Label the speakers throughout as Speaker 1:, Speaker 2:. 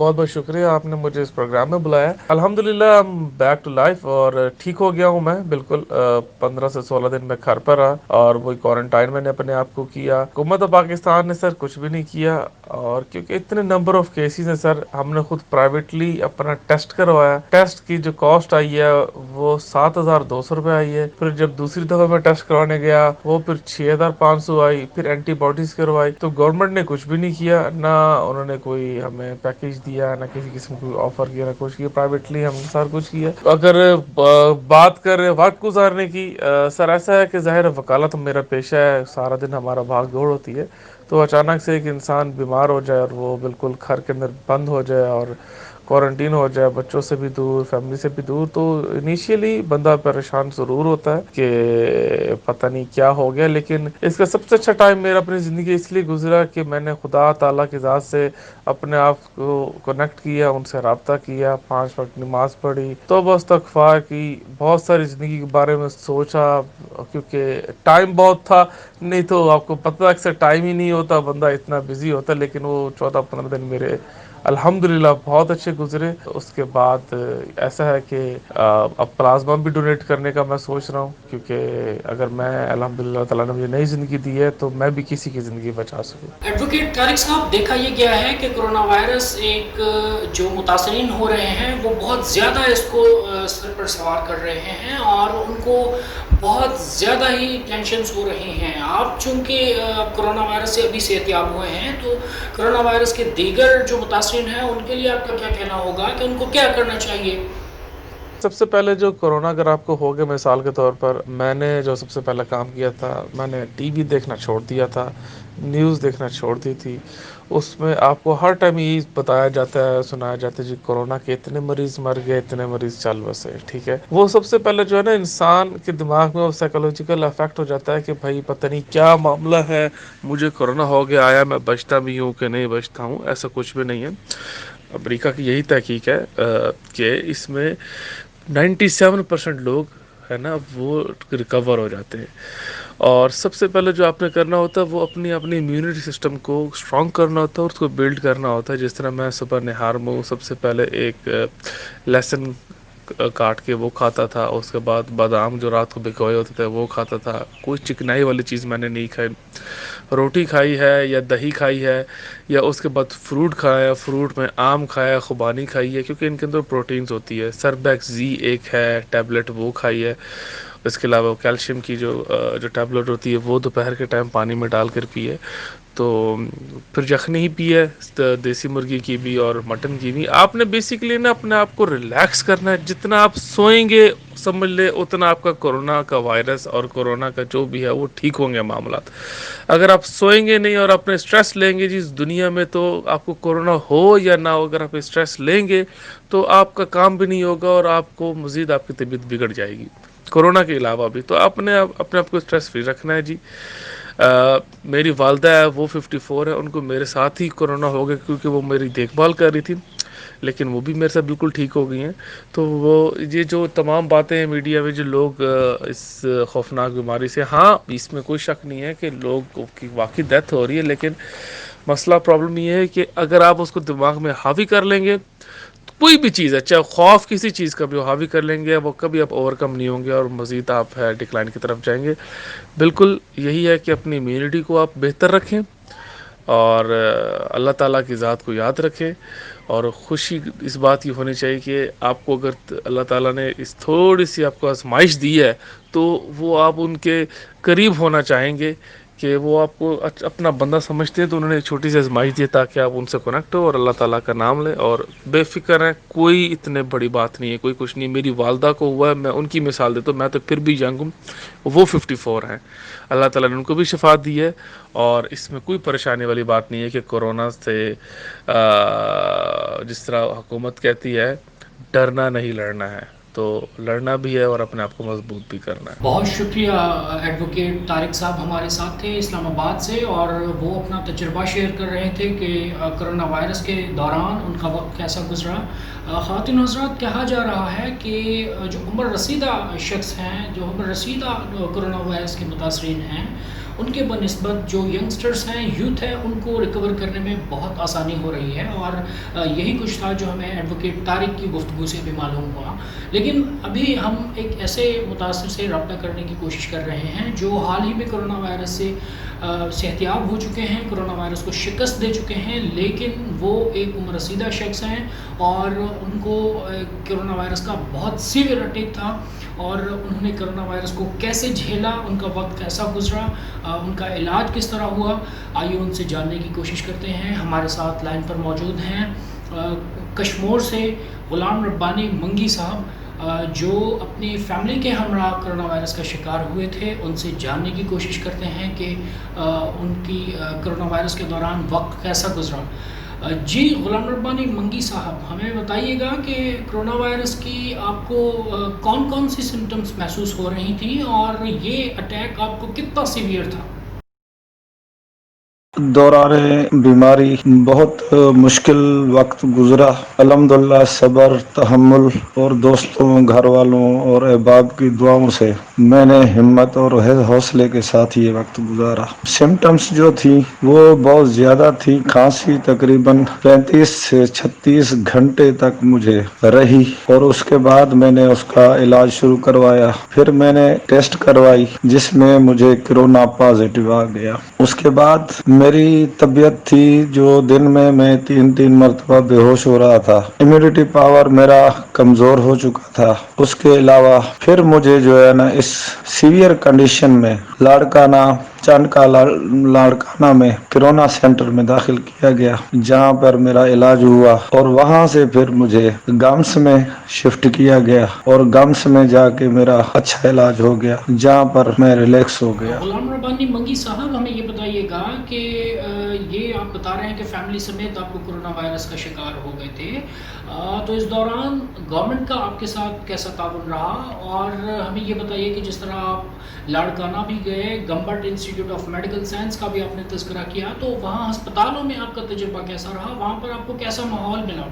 Speaker 1: بہت بہت شکریہ آپ نے مجھے اس پروگرام میں بلایا. الحمدللہ I'm بیک ٹو لائف اور ٹھیک ہو گیا ہوں میں بالکل. 15 سے 16 دن میں گھر پر رہا اور وہی کوارنٹائن میں نے اپنے آپ کو کیا. حکومت پاکستان نے سر کچھ بھی نہیں کیا اور کیونکہ اتنے نمبر آف کیسز ہیں سر, ہم نے خود پرائیویٹلی اپنا ٹیسٹ کروایا. ٹیسٹ کی جو کاسٹ آئی ہے وہ 7,200 روپے آئی ہے. پھر جب دوسری دفعہ میں ٹیسٹ کروانے گیا وہ پھر 6,500 آئی. پھر اینٹی باڈیز کروائی. تو گورنمنٹ نے کچھ بھی نہیں کیا, نہ انہوں نے کوئی ہمیں پیکیج دیا, نہ کسی قسم کو آفر کیا, نہ کچھ کیا. پرائیویٹلی ہم نے سر کچھ کیا. اگر بات کریں وقت گزارنے کی, سر ایسا ہے کہ ظاہر وکالت میرا پیشہ ہے, سارا دن ہمارا بھاگ دوڑ ہوتی ہے. تو اچانک سے ایک انسان بیمار ہو جائے اور وہ بالکل گھر کے اندر بند ہو جائے اور کوارنٹین ہو جائے, بچوں سے بھی دور, فیملی سے بھی دور, تو انیشیلی بندہ پریشان ضرور ہوتا ہے کہ پتہ نہیں کیا ہو گیا. لیکن اس کا سب سے اچھا ٹائم میرا اپنی زندگی اس لیے گزرا کہ میں نے خدا تعالیٰ کی ذات سے اپنے آپ کو کنیکٹ کیا, ان سے رابطہ کیا, 5 وقت نماز پڑھی, توبہ استغفار کی, بہت ساری زندگی کے بارے میں سوچا. کیونکہ ٹائم بہت تھا, نہیں تو آپ کو پتہ اکثر ٹائم ہی نہیں ہوتا, بندہ اتنا بزی ہوتا. لیکن وہ 14-15 دن میرے الحمدللہ بہت اچھے گزرے. اس کے بعد ایسا ہے کہ اب پلازما بھی ڈونیٹ کرنے کا میں سوچ رہا ہوں, کیونکہ اگر میں الحمدللہ تعالیٰ نے مجھے نئی زندگی دی ہے تو میں بھی کسی کی زندگی بچا سکوں.
Speaker 2: ایڈوکیٹ طارق صاحب, دیکھا یہ گیا ہے کہ کرونا وائرس ایک جو متاثرین ہو رہے ہیں وہ بہت زیادہ اس کو سر پر سوار کر رہے ہیں اور ان کو بہت زیادہ ہی ٹینشنز ہو رہی ہیں. آپ چونکہ کرونا وائرس سے ابھی صحت یاب ہوئے ہیں, تو کرونا وائرس کے دیگر جو متاثرین ہیں ان کے لیے آپ کا کیا کہنا ہوگا کہ ان کو کیا کرنا چاہیے؟
Speaker 1: سب سے پہلے جو کرونا اگر آپ کو ہو گیا, مثال کے طور پر میں نے جو سب سے پہلے کام کیا تھا, میں نے ٹی وی دیکھنا چھوڑ دیا تھا, نیوز دیکھنا چھوڑ دی تھی. اس میں آپ کو ہر ٹائم یہی بتایا جاتا ہے, سنایا جاتا ہے جی کورونا کے اتنے مریض مر گئے, اتنے مریض چل بسے. ٹھیک ہے, وہ سب سے پہلے جو ہے نا انسان کے دماغ میں وہ سائیکولوجیکل افیکٹ ہو جاتا ہے کہ بھائی پتہ نہیں کیا معاملہ ہے, مجھے کورونا ہو گیا, آیا میں بچتا بھی ہوں کہ نہیں بچتا ہوں. ایسا کچھ بھی نہیں ہے. امریکہ کی یہی تحقیق ہے کہ اس میں 97% لوگ ہے نا وہ ریکور ہو جاتے ہیں. اور سب سے پہلے جو آپ نے کرنا ہوتا ہے وہ اپنی امیونٹی سسٹم کو اسٹرانگ کرنا ہوتا ہے اور اس کو بلڈ کرنا ہوتا ہے. جس طرح میں صبح نہار میں سب سے پہلے ایک لہسن کاٹ کے وہ کھاتا تھا, اس کے بعد بادام جو رات کو بھگوئے ہوتے تھے وہ کھاتا تھا. کوئی چکنائی والی چیز میں نے نہیں کھائی. روٹی کھائی ہے یا دہی کھائی ہے, یا اس کے بعد فروٹ کھایا, فروٹ میں آم کھایا, خوبانی کھائی ہے کیونکہ ان کے اندر پروٹینز ہوتی ہے. سربیکس زی ایک ہے ٹیبلٹ وہ کھائی ہے. اس کے علاوہ کیلشیم کی جو ٹیبلٹ ہوتی ہے وہ دوپہر کے ٹائم پانی میں ڈال کر پیے. تو پھر یخنی ہی پی ہے دیسی مرغی کی بھی اور مٹن کی بھی. آپ نے بیسیکلی نا اپنے آپ کو ریلیکس کرنا ہے. جتنا آپ سوئیں گے سمجھ لے اتنا آپ کا کورونا کا وائرس اور کورونا کا جو بھی ہے وہ ٹھیک ہوں گے معاملات. اگر آپ سوئیں گے نہیں اور اپنے اسٹریس لیں گے جس دنیا میں, تو آپ کو کورونا ہو یا نہ ہو, اگر آپ اسٹریس لیں گے تو آپ کا کام بھی نہیں ہوگا اور آپ کو مزید آپ کی طبیعت بگڑ جائے گی کورونا کے علاوہ بھی. تو آپ نے اپنے آپ کو اسٹریس فری رکھنا ہے جی. میری والدہ ہے وہ 54 ہے, ان کو میرے ساتھ ہی کورونا ہو گیا کیونکہ وہ میری دیکھ بھال کر رہی تھی, لیکن وہ بھی میرے ساتھ بالکل ٹھیک ہو گئی ہیں. تو وہ یہ جو تمام باتیں ہیں میڈیا میں جو لوگ اس خوفناک بیماری سے, ہاں اس میں کوئی شک نہیں ہے کہ لوگ کی واقعی ڈیتھ ہو رہی ہے, لیکن مسئلہ پرابلم یہ ہے کہ اگر آپ اس کو دماغ میں حاوی کر لیں گے, کوئی بھی چیز ہے چاہے خوف کسی چیز کا بھی حاوی کر لیں گے, وہ کبھی آپ اوور کم نہیں ہوں گے اور مزید آپ ہے ڈکلائن کی طرف جائیں گے. بالکل یہی ہے کہ اپنی امیونٹی کو آپ بہتر رکھیں اور اللہ تعالیٰ کی ذات کو یاد رکھیں. اور خوشی اس بات کی ہونی چاہیے کہ آپ کو اگر اللہ تعالیٰ نے اس تھوڑی سی آپ کو آزمائش دی ہے تو وہ آپ ان کے قریب ہونا چاہیں گے کہ وہ آپ کو اپنا بندہ سمجھتے ہیں. تو انہوں نے ایک چھوٹی سی آزمائش دی تاکہ آپ ان سے کنیکٹ ہو اور اللہ تعالیٰ کا نام لیں اور بے فکر ہیں. کوئی اتنے بڑی بات نہیں ہے, کوئی کچھ نہیں. میری والدہ کو ہوا ہے, میں ان کی مثال دیتا ہوں, میں تو پھر بھی ینگ ہوں, وہ 54 ہیں. اللہ تعالیٰ نے ان کو بھی شفا دی ہے اور اس میں کوئی پریشانی والی بات نہیں ہے کہ کورونا سے جس طرح حکومت کہتی ہے ڈرنا نہیں لڑنا ہے, تو لڑنا بھی ہے اور اپنے آپ کو مضبوط بھی کرنا ہے.
Speaker 2: بہت شکریہ ایڈوکیٹ طارق صاحب ہمارے ساتھ تھے اسلام آباد سے, اور وہ اپنا تجربہ شیئر کر رہے تھے کہ کرونا وائرس کے دوران ان کا وقت کیسا گزرا. خواتین حضرات, کہا جا رہا ہے کہ جو عمر رسیدہ شخص ہیں, جو عمر رسیدہ کرونا وائرس کے متاثرین ہیں, ان کے بنسبت جو ینگسٹرز ہیں، یوتھ ہے، ان کو ریکور کرنے میں بہت آسانی ہو رہی ہے، اور یہی کچھ تھا جو ہمیں ایڈوکیٹ طارق کی گفتگو سے بھی معلوم ہوا۔ لیکن ابھی ہم ایک ایسے متاثر سے رابطہ کرنے کی کوشش کر رہے ہیں جو حال ہی میں کرونا وائرس سے صحتیاب ہو چکے ہیں، کرونا وائرس کو شکست دے چکے ہیں، لیکن وہ ایک عمر رسیدہ شخص ہیں اور ان کو کرونا وائرس کا بہت سیویئر اٹیک تھا، اور انہوں نے کرونا وائرس کو کیسے جھیلا، ان کا وقت کیسا گزرا، ان کا علاج کس طرح ہوا، آئیے ان سے جاننے کی کوشش کرتے ہیں۔ ہمارے ساتھ لائن پر موجود ہیں کشمور سے غلام ربانی منگی صاحب، جو اپنی فیملی کے ہمراہ کرونا وائرس کا شکار ہوئے تھے۔ ان سے جاننے کی کوشش کرتے ہیں کہ ان کی کرونا وائرس کے دوران وقت کیسا گزرا۔ جی غلام ربانی منگی صاحب، ہمیں بتائیے گا کہ کرونا وائرس کی آپ کو کون کون سی سمٹمز محسوس ہو رہی تھیں، اور یہ اٹیک آپ کو کتنا سیویئر تھا؟
Speaker 3: دوران بیماری بہت مشکل وقت گزرا، الحمدللہ صبر، تحمل اور دوستوں، گھر والوں اور احباب کی دعاؤں سے میں نے ہمت اور حوصلے کے ساتھ یہ وقت گزارا۔ سمٹمز جو تھی وہ بہت زیادہ تھی، کھانسی تقریباً 35 سے 36 گھنٹے تک مجھے رہی، اور اس کے بعد میں نے اس کا علاج شروع کروایا۔ پھر میں نے ٹیسٹ کروائی جس میں مجھے کرونا پازیٹیو آ گیا۔ اس کے بعد میری طبیعت تھی جو دن میں 3 مرتبہ بے ہوش ہو رہا تھا، امیونٹی پاور میرا کمزور ہو چکا تھا۔ اس کے علاوہ پھر مجھے جو ہے نا اس سیویئر کنڈیشن میں لاڑکانہ چانکا لاڑکانہ میں کرونا سینٹر میں داخل کیا گیا، جہاں پر میرا علاج ہوا، اور وہاں سے پھر مجھے گامس میں شفٹ کیا گیا، اور گامس میں جا کے میرا اچھا علاج ہو گیا، جہاں پر میں ریلیکس ہو گیا۔
Speaker 2: غلام ربانی منگی صاحب، ہمیں یہ بتائیے گا کہ یہ آپ بتا رہے ہیں کہ فیملی سمیت آپ کو کرونا وائرس کا شکار ہو گئے تھے، تو اس دوران گورنمنٹ کا آپ کے ساتھ کیسا تعاون رہا؟ اور ہمیں یہ بتائیے کہ جس طرح آپ لاڑکانہ بھی گئے، Gambat institute of medical science کا بھی آپ نے تذکرہ کیا، تو وہاں ہسپتالوں میں آپ کا تجربہ کیسا رہا؟ وہاں پر آپ کو کیسا ماحول ملا؟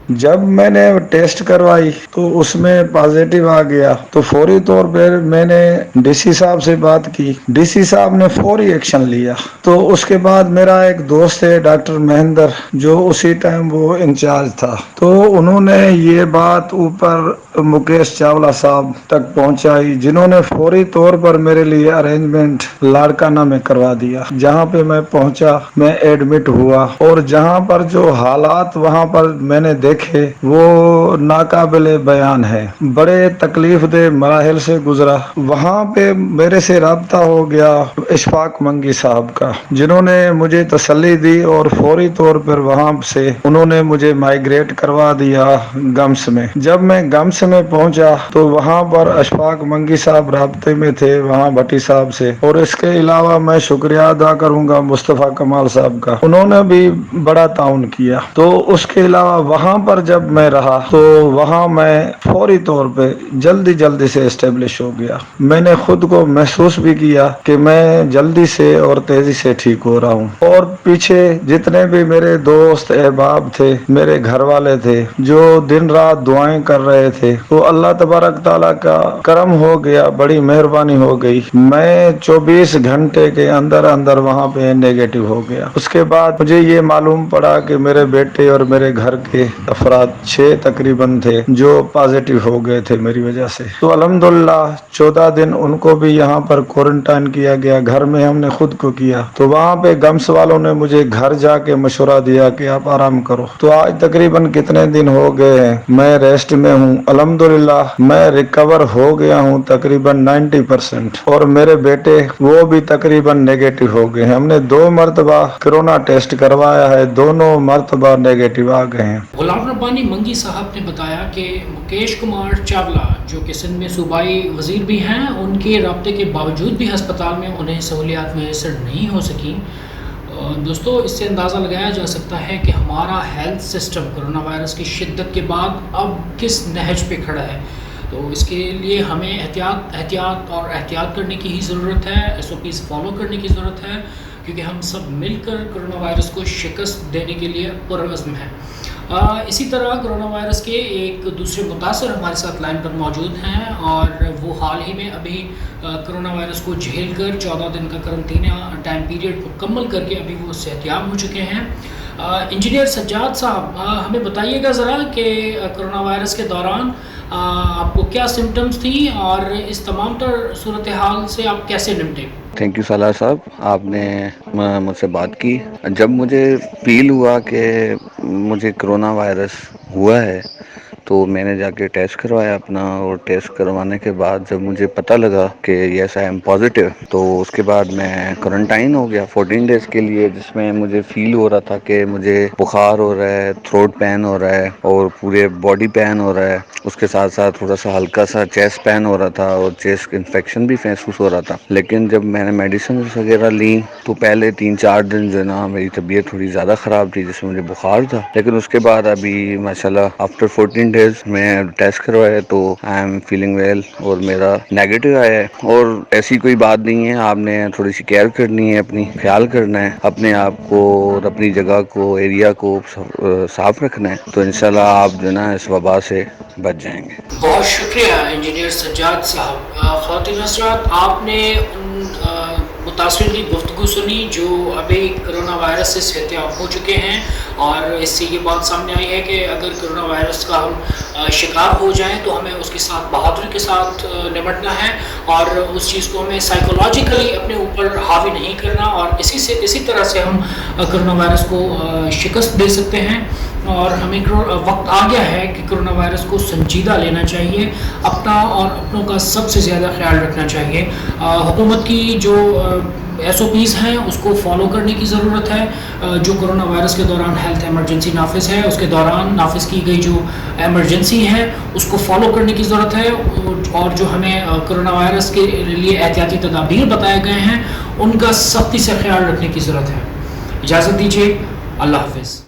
Speaker 3: جب میں نے ٹیسٹ کروائی تو اس میں پازیٹیو آ گیا، تو فوری طور پر میں نے ڈی سی صاحب سے بات کی، ڈی سی صاحب نے فوری ایکشن لیا۔ تو اس کے بعد میرا ایک دوست ہے ڈاکٹر مہندر، جو اسی ٹائم وہ انچارج تھا، تو انہوں نے یہ بات اوپر مکیش چاولہ صاحب تک پہنچائی، جنہوں نے فوری طور پر میرے لیے ارینجمنٹ لاڑکانہ میں کروا دیا، جہاں پہ میں پہنچا، میں ایڈمٹ ہوا، اور جہاں پر جو حالات وہاں پر میں نے دیکھے وہ ناقابل بیان ہے، بڑے تکلیف دہ مراحل سے گزرا۔ وہاں پہ میرے سے رابطہ ہو گیا اشفاق منگی صاحب کا، جنہوں نے مجھے تسلی دی، اور فوری طور پر وہاں سے انہوں نے مجھے مائگریٹ کروا دیا گمس میں۔ جب میں گمس میں پہنچا تو وہاں پر اشفاق منگی صاحب رابطے میں تھے وہاں بھٹی صاحب سے، اور اس کے علاوہ میں شکریہ ادا کروں گا مصطفیٰ کمال صاحب کا، انہوں نے بھی بڑا تعاون کیا۔ تو اس کے علاوہ وہاں پر جب میں رہا تو وہاں میں فوری طور پہ جلدی سے اسٹیبلش ہو گیا۔ میں نے خود کو محسوس بھی کیا کہ میں جلدی سے اور تیزی سے ٹھیک ہو رہا ہوں، اور پیچھے جتنے بھی میرے دوست احباب تھے، میرے گھر والے تھے، جو دن رات دعائیں کر رہے تھے، تو اللہ تبارک تعالیٰ کا کرم ہو گیا، بڑی مہربانی ہو گئی، میں 24 گھنٹے کے اندر وہاں پہ نیگیٹو ہو گیا۔ اس کے بعد مجھے یہ معلوم پڑا کہ میرے بیٹے اور میرے گھر کے افراد 6 تقریباً تھے جو پازیٹیو ہو گئے تھے میری وجہ سے، تو الحمدللہ 14 دن ان کو بھی یہاں پر کوارنٹائن کیا گیا، گھر میں ہم نے خود کو کیا۔ تو وہاں پہ گمس والوں نے مجھے گھر جا کے مشورہ دیا کہ آپ آرام کرو۔ تو آج تقریباً کتنے دن ہو گئے ہیں میں ریسٹ میں ہوں، الحمدللہ میں ریکور ہو گیا ہوں تقریباً 90%، اور میرے بیٹے وہ بھی تقریباً نیگیٹو ہو گئے ہیں۔ ہم نے 2 مرتبہ کرونا ٹیسٹ کروایا ہے، دونوں مرتبہ نیگیٹو آ گئے ہیں۔
Speaker 2: غلام ربانی منگی صاحب نے بتایا کہ مکیش کمار چاولہ، جو کہ سندھ میں صوبائی وزیر بھی ہیں، ان کے رابطے کے باوجود بھی ہسپتال میں انہیں سہولیات میسر نہیں ہو سکیں۔ دوستو، اس سے اندازہ لگایا جا سکتا ہے کہ ہمارا ہیلتھ سسٹم کرونا وائرس کی شدت کے بعد اب کس نہج پہ کھڑا ہے۔ تو اس کے لیے ہمیں احتیاط کرنے کی ہی ضرورت ہے، SOPs فالو کرنے کی ضرورت ہے، کیونکہ ہم سب مل کر کرونا وائرس کو شکست دینے کے لیے پرعزم ہیں۔ اسی طرح کرونا وائرس کے ایک دوسرے متاثر ہمارے ساتھ لائن پر موجود ہیں اور وہ حال ہی میں ابھی کرونا وائرس کو جھیل کر 14 دن کا قرنطینہ ٹائم پیریڈ مکمل کر کے ابھی وہ صحتیاب ہو چکے ہیں۔ انجینئر سجاد صاحب ہمیں بتائیے گا ذرا کہ کرونا وائرس کے دوران آپ کو کیا سمٹمز تھی اور اس تمام تر صورتحال سے آپ کیسے نمٹے؟
Speaker 4: تھینک یو سالار صاحب، آپ نے مجھ سے بات کی۔ جب مجھے فیل ہوا کہ مجھے کرونا وائرس ہوا ہے تو میں نے جا کے ٹیسٹ کروایا اپنا، اور ٹیسٹ کروانے کے بعد جب مجھے پتہ لگا کہ یس آئی ایم پازیٹیو، تو اس کے بعد میں کوارنٹائن ہو گیا 14 ڈیز کے لیے، جس میں مجھے فیل ہو رہا تھا کہ مجھے بخار ہو رہا ہے، تھروٹ پین ہو رہا ہے اور پورے باڈی پین ہو رہا ہے، اس کے ساتھ ساتھ تھوڑا سا ہلکا سا چیسٹ پین ہو رہا تھا اور چیسٹ انفیکشن بھی محسوس ہو رہا تھا۔ لیکن جب میں نے میڈیسن وغیرہ لی تو پہلے 3-4 دن جو ہے نا میری طبیعت تھوڑی زیادہ خراب تھی، جس میں مجھے بخار تھا، لیکن اس کے بعد ابھی ماشاءاللہ آفٹر 14 ڈیز میں ٹیسٹ کروایا تو آئی ایم فیلنگ ویل اور میرا نیگیٹو آیا ہے۔ اور ایسی کوئی بات نہیں ہے، آپ نے تھوڑی سی کیئر کرنی ہے، اپنی خیال کرنا ہے، اپنے آپ کو اور اپنی جگہ کو، ایریا کو صاف رکھنا ہے، تو انشاءاللہ آپ جو ہے نا اس وبا سے بچ جائیں گے۔
Speaker 2: بہت شکریہ انجینئر سجاد صاحب۔ خواتین حضرات، آپ نے ان متاثرین کی گفتگو سنی جو ابھی کرونا وائرس سے صحتیاب ہو چکے ہیں، اور اس سے یہ بات سامنے آئی ہے کہ اگر کرونا وائرس کا ہم شکار ہو جائیں تو ہمیں اس کے ساتھ بہادری کے ساتھ نمٹنا ہے، اور اس چیز کو ہمیں سائیکولوجیکلی اپنے اوپر حاوی نہیں کرنا، اور اسی طرح سے ہم کرونا وائرس کو شکست دے سکتے ہیں۔ اور ہمیں وقت آ گیا ہے کہ کرونا وائرس کو سنجیدہ لینا چاہیے، اپنا اور اپنوں کا سب سے زیادہ خیال رکھنا چاہیے۔ حکومت کی جو SOPs ہیں اس کو فالو کرنے کی ضرورت ہے۔ جو کرونا وائرس کے دوران ہیلتھ ایمرجنسی نافذ ہے، اس کے دوران نافذ کی گئی جو ایمرجنسی ہے اس کو فالو کرنے کی ضرورت ہے، اور جو ہمیں کرونا وائرس کے لیے احتیاطی تدابیر بتائے گئے ہیں ان کا سختی سے خیال رکھنے کی ضرورت ہے۔ اجازت دیجیے، اللہ حافظ۔